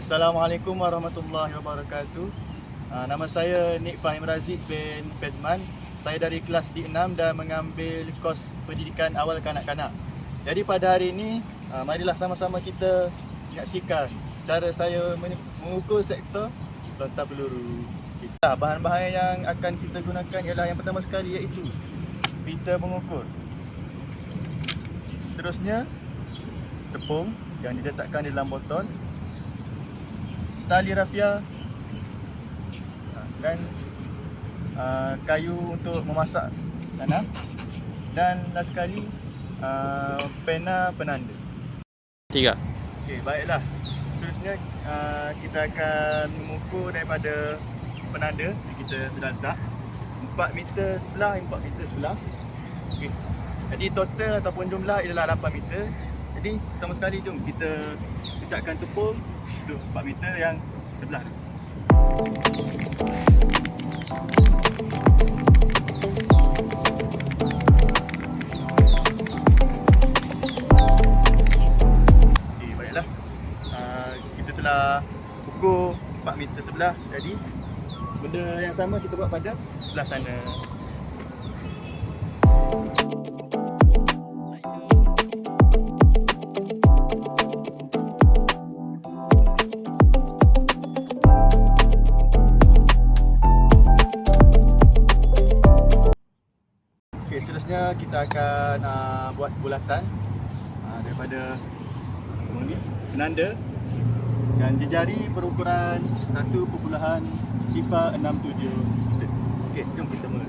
Assalamualaikum warahmatullahi wabarakatuh. Nama saya Nik Fahim Razid bin Bezman. Saya dari kelas D6 dan mengambil kos pendidikan awal kanak-kanak. Jadi pada hari ini, marilah sama-sama kita menyaksikan cara saya mengukur sektor lontar peluru. Bahan-bahan yang akan kita gunakan ialah yang pertama sekali iaitu pita pengukur. Seterusnya, tepung yang diletakkan di dalam botol, tali rafia dan kayu untuk memasak tanam, dan last sekali pena penanda. 3. Okey, baiklah. Seterusnya kita akan mengukur daripada penanda yang kita sudah letak 4 meter sebelah, 4 meter sebelah. Okey. Jadi total ataupun jumlah ialah 8 meter. Jadi pertama sekali jom kita letakkan tepung untuk 4 meter yang sebelah tu. Okey, baiklah. Kita telah ukur 4 meter sebelah. Jadi benda yang sama kita buat pada sebelah sana. Seterusnya kita akan buat bulatan daripada penanda dan jejari berukuran 1.067 meter. Okey, jom kita mula.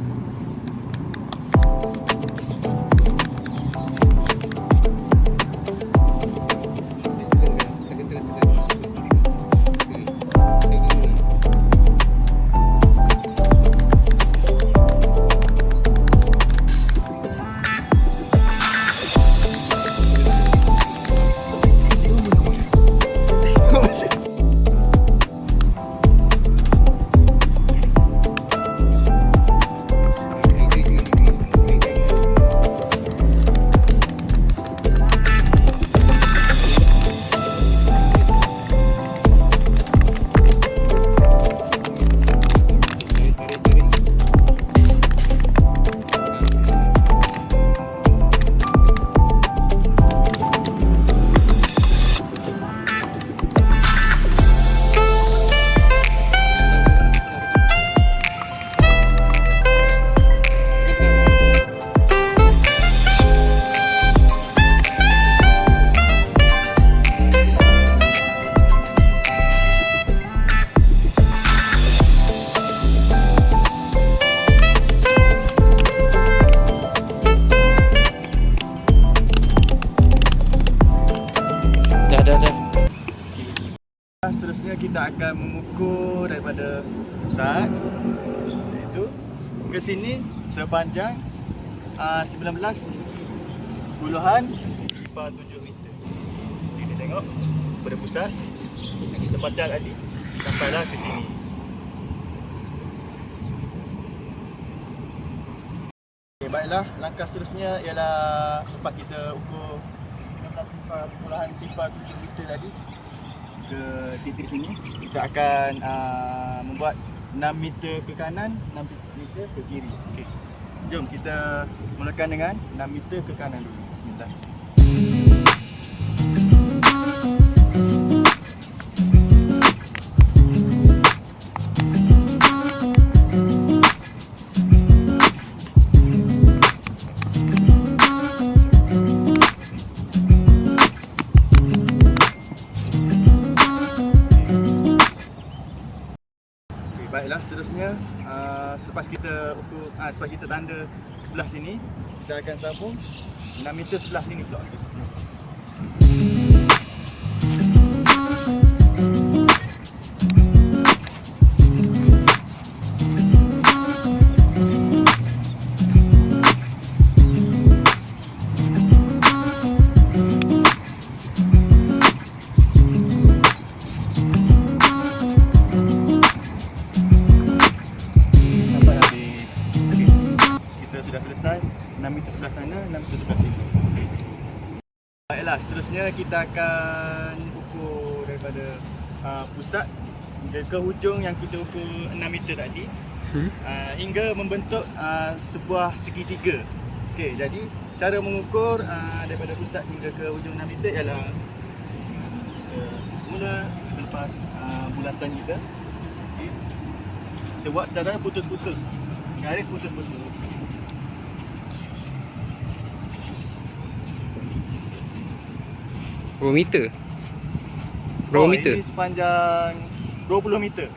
Seterusnya kita akan mengukur daripada pusat itu ke sini sepanjang 19.07 meter. Kita tengok pada pusat kita pacar tadi sampailah ke sini. Okay, baiklah, langkah seterusnya ialah lepas kita ukur 19.07 meter tadi ke titik sini, kita akan membuat 6 meter ke kanan, 6 meter ke kiri. Okey. Jom kita mulakan dengan 6 meter ke kanan dulu. Bismillah. Baiklah, seterusnya selepas kita ukur, selepas kita tanda sebelah sini, kita akan sambung 6 meter sebelah sini pula. Selesai 6 meter sebelah sana, 6 meter sebelah sini. Baiklah, seterusnya kita akan ukur daripada pusat ke hujung yang kita ukur 6 meter tadi, hingga membentuk sebuah segitiga. Okey, jadi cara mengukur daripada pusat hingga ke hujung 6 meter ialah mula selepas bulatan kita. Okay. Kita buat secara putus-putus, garis putus-putus. Berapa meter? Berapa meter? Ini sepanjang 20 meter.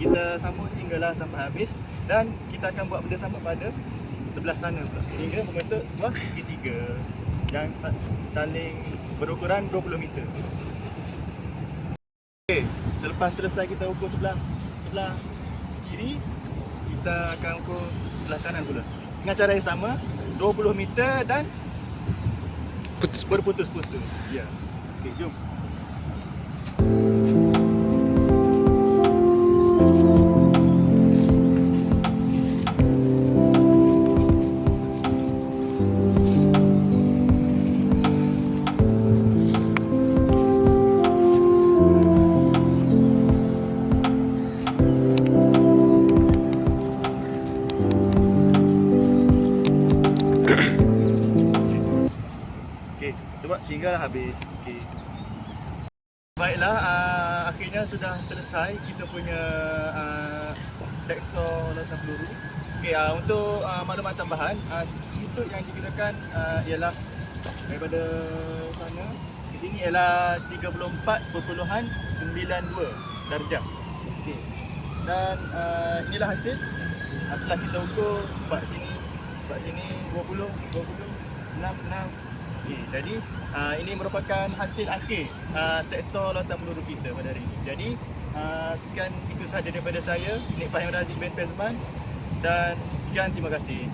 Kita sambung sehinggalah sampai habis, dan kita akan buat benda sama pada sebelah sana pula, sehingga membentuk sebuah segitiga yang saling berukuran 20 meter. Okey, selepas selesai kita ukur sebelah kiri, kita akan ukur sebelah kanan pula dengan cara yang sama, 20 meter dan berputus-putus. Ya. Okey, jom. Okey, kita buat sehinggalah habis. Okey. Baiklah, akhirnya sudah selesai kita punya sektor lautan peluru. Okey, untuk maklumat tambahan, sudut yang digunakan ialah daripada sana ke sini ialah 34.92 darjah. Okey. Dan inilah hasil. Setelah kita ukur part sini 20, 6. Okay, jadi ini merupakan hasil akhir sektor lautan peluru kita pada hari ini. Jadi sekian itu sahaja daripada saya, Nik Fahim Razik bin Pezman, dan sekian, terima kasih.